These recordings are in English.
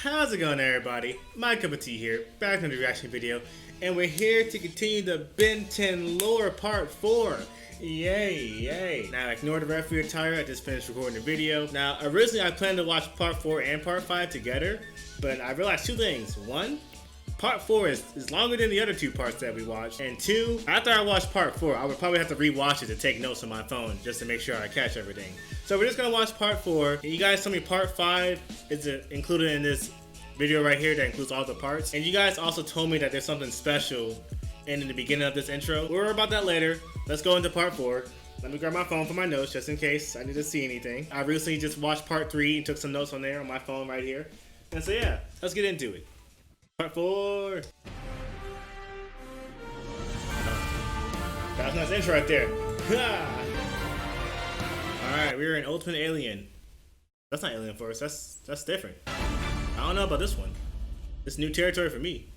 How's it going, everybody? My cup of tea here, back in the reaction video, and we're here to continue the Ben 10 lore part 4. Yay, yay. Now, ignore the referee attire, I just finished recording the video. Now, originally I planned to watch part 4 and part 5 together, but I realized two things. One, part 4 is longer than the other two parts that we watched. And two, after I watched part 4, I would probably have to rewatch it to take notes on my phone just to make sure I catch everything. So we're just gonna watch part 4. And you guys told me part 5 is included in this video right here that includes all the parts. And you guys also told me that there's something special in the beginning of this intro. We'll worry about that later. Let's go into part 4. Let me grab my phone for my notes just in case I need to see anything. I recently just watched part 3 and took some notes on there on my phone right here. And so yeah, let's get into it. Part 4. That's a nice intro right there. Alright, we're in Ultimate Alien. That's not Alien Force, that's different. I don't know about this one. It's new territory for me.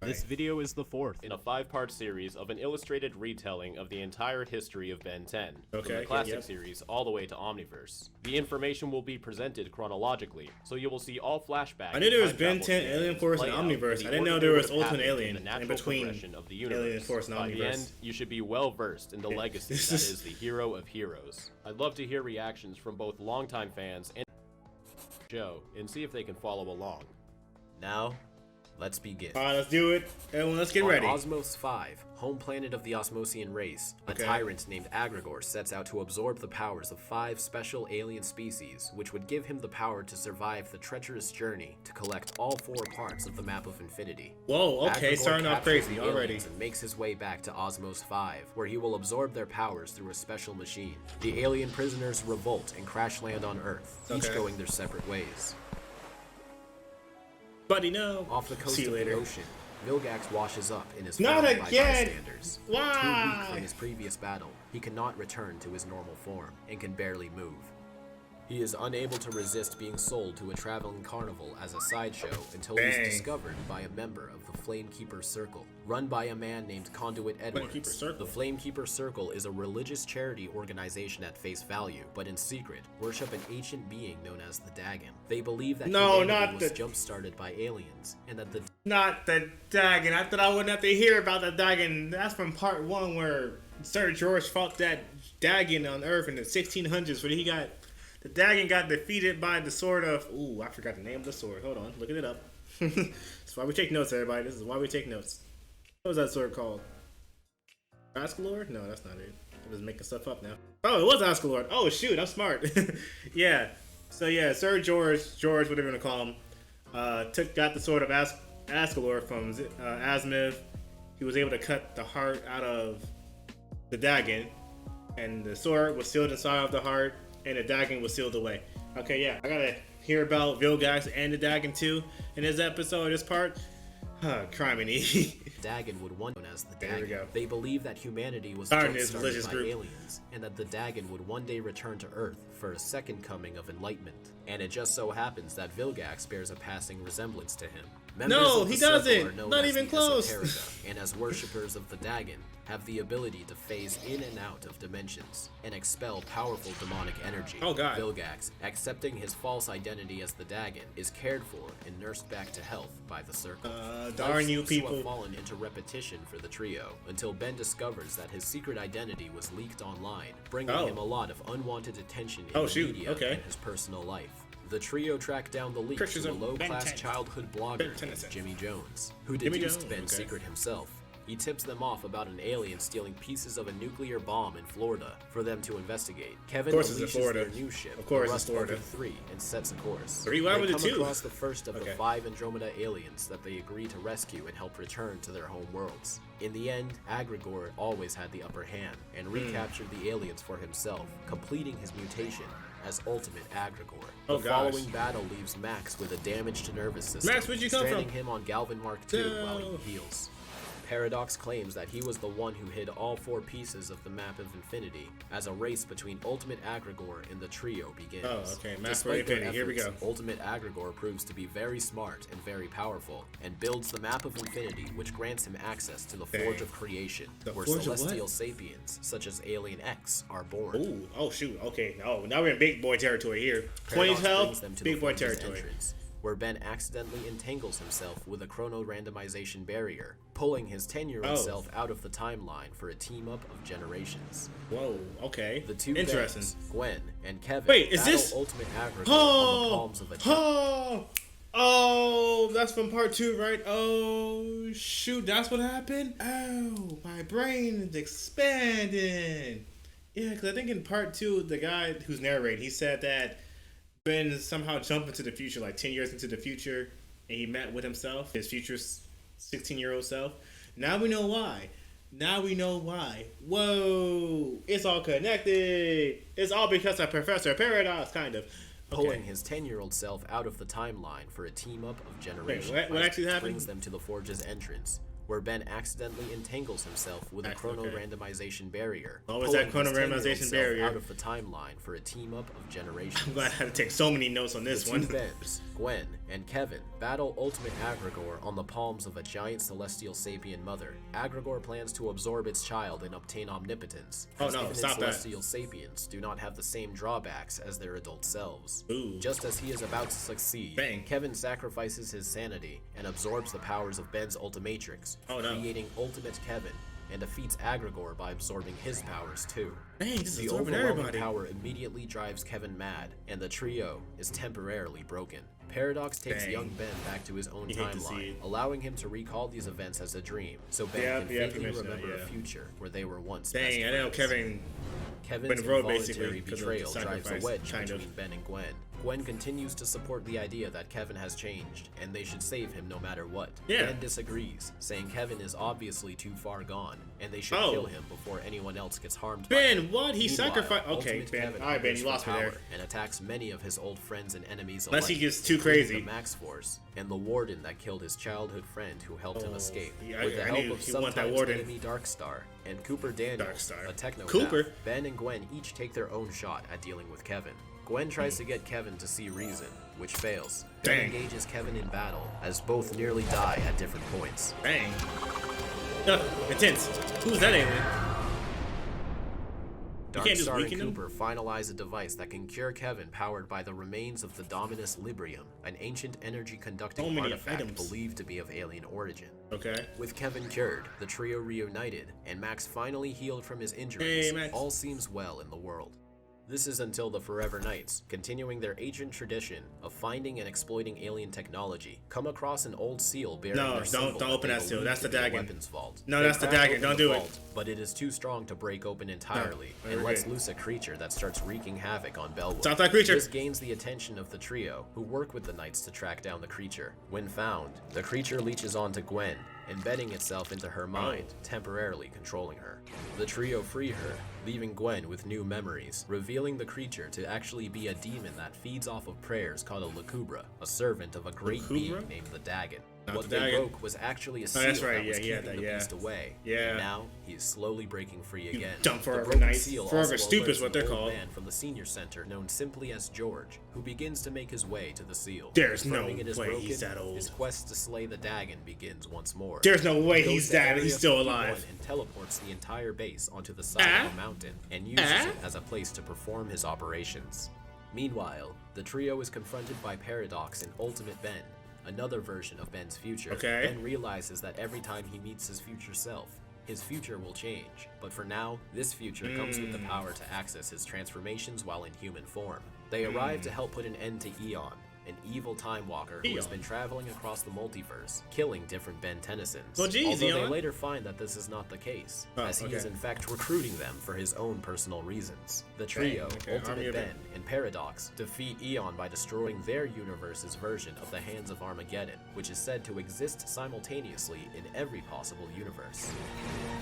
This video is the fourth in a 5-part series of an illustrated retelling of the entire history of Ben 10, from the classic series all the way to Omniverse. The information will be presented chronologically, so you will see all flashbacks. I knew there was Ben 10, Alien Force, and Omniverse. I didn't know there was Ultimate Alien in between of the universe. Alien Force and Omniverse. By the end, you should be well versed in the legacy that is the hero of heroes. I'd love to hear reactions from both longtime fans and Joe, and see if they can follow along. Now, let's begin. Alright, let's do it. Everyone, let's get ready. On Osmos 5, home planet of the Osmosian race, a tyrant named Agrigor sets out to absorb the powers of 5 special alien species, which would give him the power to survive the treacherous journey to collect all 4 parts of the map of infinity. Whoa, okay, Agrigor starting off crazy already. And makes his way back to Osmos 5, where he will absorb their powers through a special machine. The alien prisoners revolt and crash land on Earth, each going their separate ways. Buddy, no. Off the coast of the ocean, Villgax washes up in his Not form again! by bystanders. Why? Too weak from his previous battle, he cannot return to his normal form and can barely move. He is unable to resist being sold to a traveling carnival as a sideshow until he is discovered by a member of the Flamekeeper Circle, run by a man named Conduit Edwards. The Flamekeeper Circle is a religious charity organization at face value, but in secret, worship an ancient being known as the Dagon. They believe that humanity was jump-started by aliens, and that the Not the Dagon. I thought I wouldn't have to hear about the Dagon. That's from part 1 where Sir George fought that Dagon on Earth in the 1600s, where the Dagon got defeated by the sword of... Ooh, I forgot the name of the sword. Hold on, looking it up. That's why we take notes, everybody. This is why we take notes. What was that sword called? Ascalor? No, that's not it. I'm just making stuff up now. Oh, it was Ascalor. Oh, shoot, I'm smart. Yeah. So, yeah, Sir George, whatever you want to call him, got the sword of Ascalor from Azimuth. He was able to cut the heart out of the Dagon, and the sword was sealed inside of the heart, and the Dagon was sealed away. Okay, yeah, I gotta hear about Villgax and the Dagon too in this episode, this part. Criminy. Dagon would one known as the There we Dagon. go. They believe that humanity was Religious jump-started by group. aliens, and that the Dagon would one day return to Earth for a second coming of enlightenment. And it just so happens that Villgax bears a passing resemblance to him. No, he Circle doesn't. are known Not as even the close. Esoterica, and as worshippers of the Dagon, have the ability to phase in and out of dimensions and expel powerful demonic energy. Oh god. Villgax, accepting his false identity as the Dagon, is cared for and nursed back to health by the Circle. Darn Life you seems to have people. fallen into repetition for the trio until Ben discovers that his secret identity was leaked online, bringing him a lot of unwanted attention in the media and his personal life. The trio tracked down the leak to a low-class childhood blogger named Jimmy Jones, who deduced Ben's secret himself. He tips them off about an alien stealing pieces of a nuclear bomb in Florida for them to investigate. Kevin unleashes their new ship, the Rust 3, and sets a course. They come across the first of the 5 Andromeda aliens that they agree to rescue and help return to their home worlds. In the end, Agrigor always had the upper hand and recaptured the aliens for himself, completing his mutation as Ultimate Agrigor. The following battle leaves Max with a damaged nervous system, Max, where'd you come from? stranding him on Galvan Mark II while he heals. Paradox claims that he was the one who hid all 4 pieces of the Map of Infinity as a race between Ultimate Aggregor and the trio begins. Oh, okay. Map of Despite their Infinity. Here we go. Ultimate Aggregor proves to be very smart and very powerful, and builds the Map of Infinity, which grants him access to the Forge of Creation, where celestial sapiens, such as Alien X, are born. Ooh, oh shoot, okay. Oh, now we're in big boy territory here. 20 health, big boy territory. Where Ben accidentally entangles himself with a chrono randomization barrier, pulling his 10-year-old self out of the timeline for a team-up of generations. Whoa, okay. The two interesting. Bens, Gwen and Kevin, wait, is this Ultimate Aggregor on the palms of a giant. Oh, that's from part 2, right? Oh, shoot, that's what happened? Oh, my brain is expanding. Yeah, because I think in part 2, the guy who's narrating, he said that Ben somehow jumped into the future, like 10 years into the future, and he met with himself, his future 16-year-old self. Now we know why. Now we know why. Whoa, it's all connected. It's all because of Professor Paradox, kind of. Pulling his 10-year-old self out of the timeline for a team-up of generations. Wait, what actually happened? Brings them to the Forge's entrance, where Ben accidentally entangles himself with a chrono randomization barrier. What was that chrono randomization barrier? Out of the timeline for a team-up of generations. I'm glad I had to take so many notes on this one. The two Bens, Gwen and Kevin, battle Ultimate Aggregor on the palms of a giant celestial sapien mother. Aggregor plans to absorb its child and obtain omnipotence. Oh no, stop that. Celestial sapiens do not have the same drawbacks as their adult selves. Ooh. Just as he is about to succeed, Kevin sacrifices his sanity and absorbs the powers of Ben's Ultimatrix, creating Ultimate Kevin, and defeats Aggregor by absorbing his powers too. The overwhelming power immediately drives Kevin mad, and the trio is temporarily broken. Paradox takes young Ben back to his own timeline, allowing him to recall these events as a dream, so Ben can faintly remember a future where they were once best friends. I know Kevin's involuntary betrayal drives a wedge between Ben and Gwen. Gwen continues to support the idea that Kevin has changed, and they should save him no matter what. Ben disagrees, saying Kevin is obviously too far gone, and they should kill him before anyone else gets harmed by him. Ben, what? He sacrificed... Okay, Ben. Alright, Ben, you lost me there. And attacks many of his old friends and enemies alike. Unless he gets too crazy. The Max Force, and the Warden that killed his childhood friend who helped him escape. With the help of sometimes enemy Darkstar and Cooper Daniels, a technopath, Ben and Gwen each take their own shot at dealing with Kevin. Gwen tries to get Kevin to see reason, which fails. Ben engages Kevin in battle, as both nearly die at different points. Intense. Who's that alien? Darkstar and Cooper finalize a device that can cure Kevin, powered by the remains of the Dominus Librium, an ancient energy-conducting artifact believed to be of alien origin. With Kevin cured, the trio reunited, and Max finally healed from his injuries. All seems well in the world. This is until the Forever Knights, continuing their ancient tradition of finding and exploiting alien technology, come across an old seal bearing their symbol. Don't open that seal. That's the Dagon. Weapons vault. No, that's the Dagon. Don't do it. But it is too strong to break open entirely, and lets loose a creature that starts wreaking havoc on Bellwood. Stop that creature! This gains the attention of the trio, who work with the Knights to track down the creature. When found, the creature leeches onto Gwen, embedding itself into her mind, temporarily controlling her. The trio free her, leaving Gwen with new memories, revealing the creature to actually be a demon that feeds off of prayers called a Lacubra, a servant of a great being named the Dagon. What they broke was actually a seal that was keeping the beast away. And now he is slowly breaking free again. Dumb Forever Knights. Forever Stupid is what they're called. Man from the senior center, known simply as George, who begins to make his way to the seal. There's no way he's that old. His quest to slay the Dagon begins once more. There's no way he's that. He's still alive. And teleports the entire base onto the side of a mountain and uses it as a place to perform his operations. Meanwhile, the trio is confronted by Paradox and Ultimate Ben, another version of Ben's future. Ben realizes that every time he meets his future self, his future will change. But for now, this future comes with the power to access his transformations while in human form. They arrive to help put an end to Eon, an evil time walker who has been traveling across the multiverse, killing different Ben Tennysons. Although they later find that this is not the case, as he is in fact recruiting them for his own personal reasons. The trio, Ultimate Ben and Paradox, defeat Eon by destroying their universe's version of the Hands of Armageddon, which is said to exist simultaneously in every possible universe.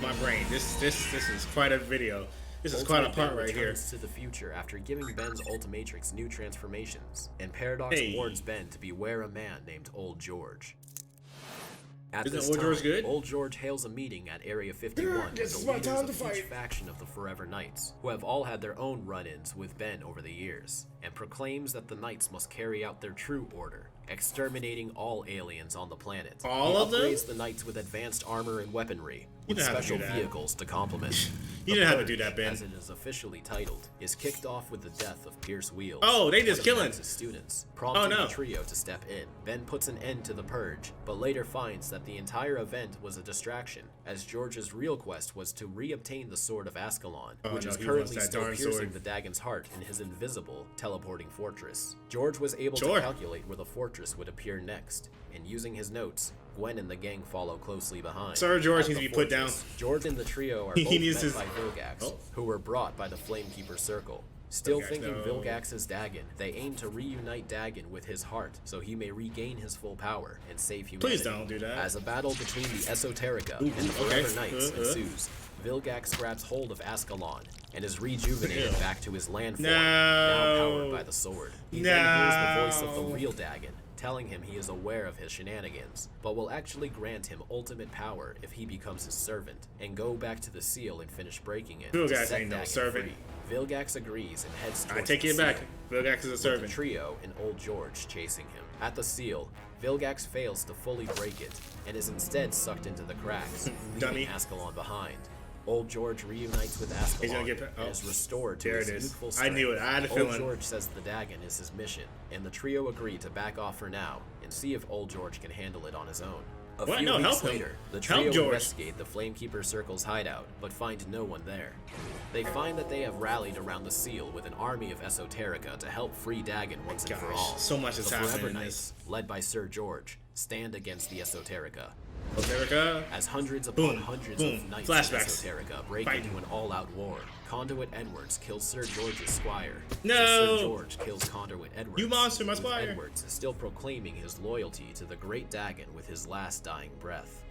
My brain, this is quite a video. This is quite a part right here. To the future after giving Ben's Ultimatrix new transformations, and Paradox warns Ben to beware a man named Old George. At this time, Old George hails a meeting at Area 51 with the leaders of each faction of the Forever Knights, who have all had their own run-ins with Ben over the years, and proclaims that the Knights must carry out their true order, exterminating all aliens on the planet. All of them? He upgrades the Knights with advanced armor and weaponry, with special vehicles to complement. You didn't have to do that, Ben. As it is officially titled, is kicked off with the death of Pierce Wheels. Oh, they just killing his students, prompting the trio to step in. Ben puts an end to the purge, but later finds that the entire event was a distraction, as George's real quest was to re-obtain the Sword of Ascalon, which is currently still piercing the Dagon's heart in his invisible, teleporting fortress. George was able to calculate where the fortress would appear next, and using his notes, Gwen and the gang follow closely behind. Sir George needs to be put down. George and the trio are both met by Villgax, who were brought by the Flamekeeper Circle. Still thinking Villgax's Dagon, they aim to reunite Dagon with his heart so he may regain his full power and save humanity. Please don't do that. As a battle between the Esoterica and the Forever Knights ensues, Villgax grabs hold of Ascalon and is rejuvenated back to his land form, now powered by the sword. He then hears the voice of the real Dagon, telling him he is aware of his shenanigans, but will actually grant him ultimate power if he becomes his servant, and go back to the seal and finish breaking it. Villgax ain't no servant. Free. Villgax agrees and heads towards I take it back. Villgax is a servant. With the trio and Old George chasing him. At the seal, Villgax fails to fully break it, and is instead sucked into the cracks, leaving Ascalon behind. Old George reunites with Ascalon and is restored to his youthful strength. I knew it. I had a feeling. Old George says the Dagon is his mission, and the trio agree to back off for now and see if Old George can handle it on his own. A few weeks later, the trio investigate the Flamekeeper Circle's hideout, but find no one there. They find that they have rallied around the seal with an army of Esoterica to help free Dagon once and for all. So much is happening. The Forever Knights, led by Sir George, stand against the Esoterica. Esoterica. As hundreds upon hundreds of knights of Esoterica break into an all-out war, Conduit Edwards kills Sir George's squire. Sir George kills Conduit Edwards. You monster, my squire! Edwards is still proclaiming his loyalty to the great Dagon with his last dying breath.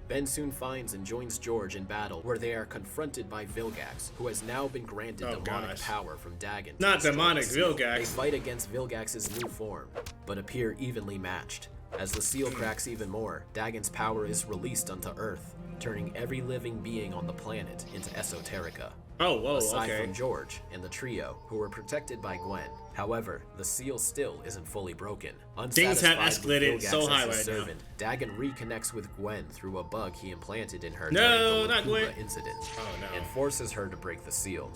Ben soon finds and joins George in battle, where they are confronted by Villgax, who has now been granted demonic power from Dagon. Not demonic, Villgax. They fight against Villgax's new form, but appear evenly matched. As the seal cracks even more, Dagon's power is released onto Earth, turning every living being on the planet into Esoterica. Aside from George and the trio, who were protected by Gwen. However, the seal still isn't fully broken. Things have escalated so high right now. Dagon reconnects with Gwen through a bug he implanted in her during the Lakuba incident, and forces her to break the seal.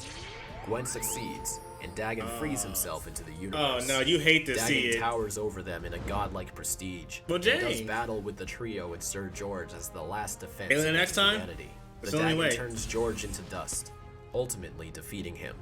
Gwen succeeds, and Dagon frees himself into the universe. Oh no, you hate to see it. Dagon towers over them in a godlike prestige. He does battle with the trio and Sir George as the last defense against humanity. The Dagon turns George into dust, ultimately defeating him.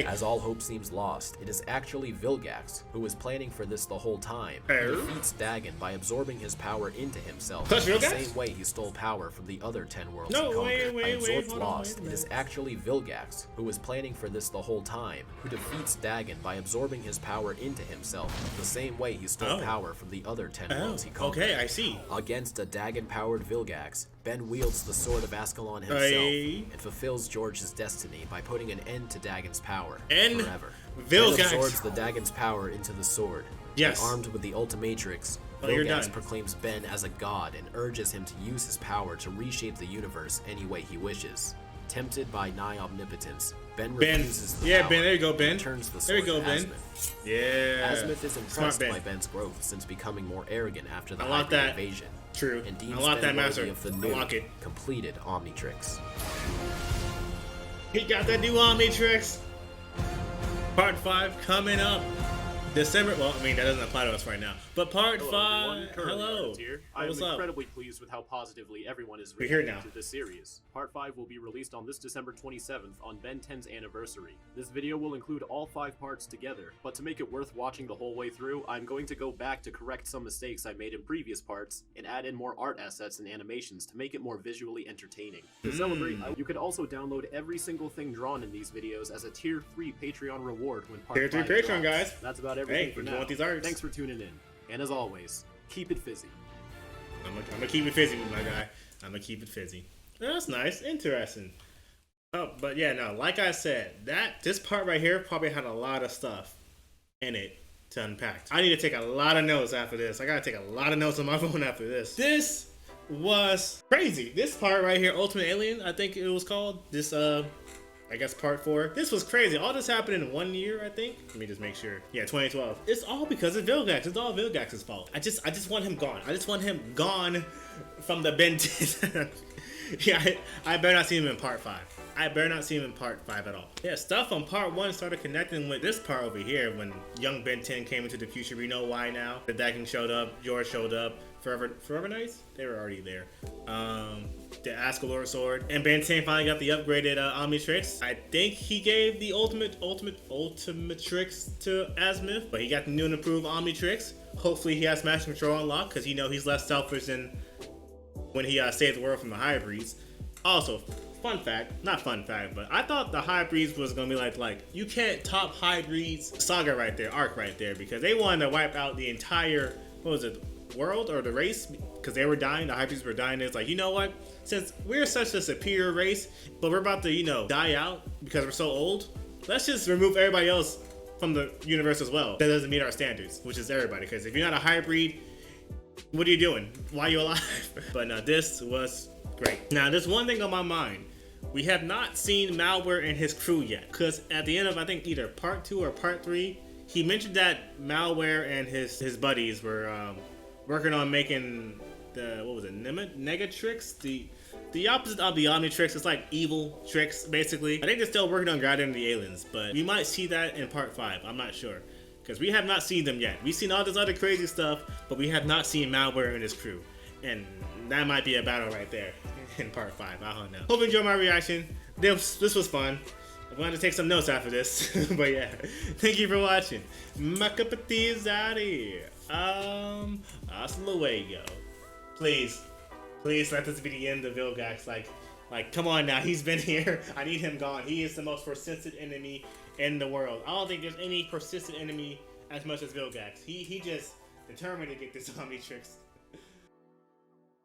As all hope seems lost, it is actually Villgax, who is planning for this the whole time, who defeats Dagon by absorbing his power into himself, the same way he stole power from the other 10 worlds he conquered. It is actually Villgax, who is planning for this the whole time, who defeats Dagon by absorbing his power into himself, the same way he stole power from the other 10 worlds he conquered. I see. Against a Dagon-powered Villgax, Ben wields the Sword of Ascalon himself and fulfills George's destiny by putting an end to Dagon's power forever. Villgax Ben absorbs the Dagon's power into the sword. And armed with the Ultimatrix, Villgax proclaims Ben as a god and urges him to use his power to reshape the universe any way he wishes. Tempted by nigh omnipotence, Ben refuses the power. Ben, there you go, Ben. Turns the sword to Asmith. Asmith is impressed by Ben's growth since becoming more arrogant after the Hydra invasion. True. And deems Ben worthy of the new, completed Omnitrix. He got that new Omnitrix. Part 5 coming up. December, well, I mean, that doesn't apply to us right now. But part 5, hello. I am incredibly pleased with how positively everyone is reacting to this series. Part 5 will be released on this December 27th on Ben 10's anniversary. This video will include all 5 parts together, but to make it worth watching the whole way through, I'm going to go back to correct some mistakes I made in previous parts and add in more art assets and animations to make it more visually entertaining. To celebrate, you could also download every single thing drawn in these videos as a Tier 3 Patreon reward when part 5 drops. Tier 3 Patreon, guys. That's about everything for now. Want these arts. Thanks for tuning in. And as always, keep it fizzy. I'm gonna keep it fizzy, my guy. I'm gonna keep it fizzy. That's nice. Interesting. Oh, but yeah, no, like I said, this part right here probably had a lot of stuff in it to unpack. I need to take a lot of notes after this. I gotta take a lot of notes on my phone after this. This was crazy. This part right here, Ultimate Alien, I think it was called. This, I guess part 4. This was crazy. All this happened in 1 year, I think. Let me just make sure. Yeah, 2012. It's all because of Villgax. It's all Villgax's fault. I just want him gone. I just want him gone from the Ben 10. Yeah, I better not see him in part 5. I better not see him in part 5 at all. Yeah, stuff on part 1 started connecting with this part over here when young Ben 10 came into the future. We know why now. The Dakin showed up, George showed up, Forever Knights? They were already there. The Ascalor sword. And Ben 10 finally got the upgraded Omnitrix. I think he gave the Ultimatrix to Azimuth, but he got the new and improved Omnitrix. Hopefully he has Master Control unlocked, because you know he's less selfish than when he saved the world from the Hybrids. Also, fun fact, not fun fact, but I thought the Hybrids was gonna be like you can't top Hybrids saga right there, arc right there, because they wanted to wipe out the entire, what was it, world or the race, because they were dying, the Hybrids were dying. It's like, you know what, since we're such a superior race, but we're about to, you know, die out because we're so old, let's just remove everybody else from the universe as well that doesn't meet our standards, which is everybody, because if you're not a Hybrid, what are you doing? Why are you alive? But no, this was great. Now, there's one thing on my mind. We have not seen Malware and his crew yet, because at the end of, I think, either part 2 or part 3, he mentioned that Malware and his buddies were working on making the, what was it, Negatrix? The opposite of the Omnitrix. It's like evil tricks, basically. I think they're still working on grounding the aliens, but we might see that in part 5. I'm not sure, because we have not seen them yet. We've seen all this other crazy stuff, but we have not seen Malware and his crew. And that might be a battle right there in part 5. I don't know. Hope you enjoyed my reaction. This was fun. I'm going to take some notes after this. But yeah, thank you for watching. MyCupOfTea is out of here. Hasta luego. Please let this be the end of Villgax. Like, come on now. He's been here. I need him gone. He is the most persistent enemy in the world. I don't think there's any persistent enemy as much as Villgax. He just determined to get this Omnitrix.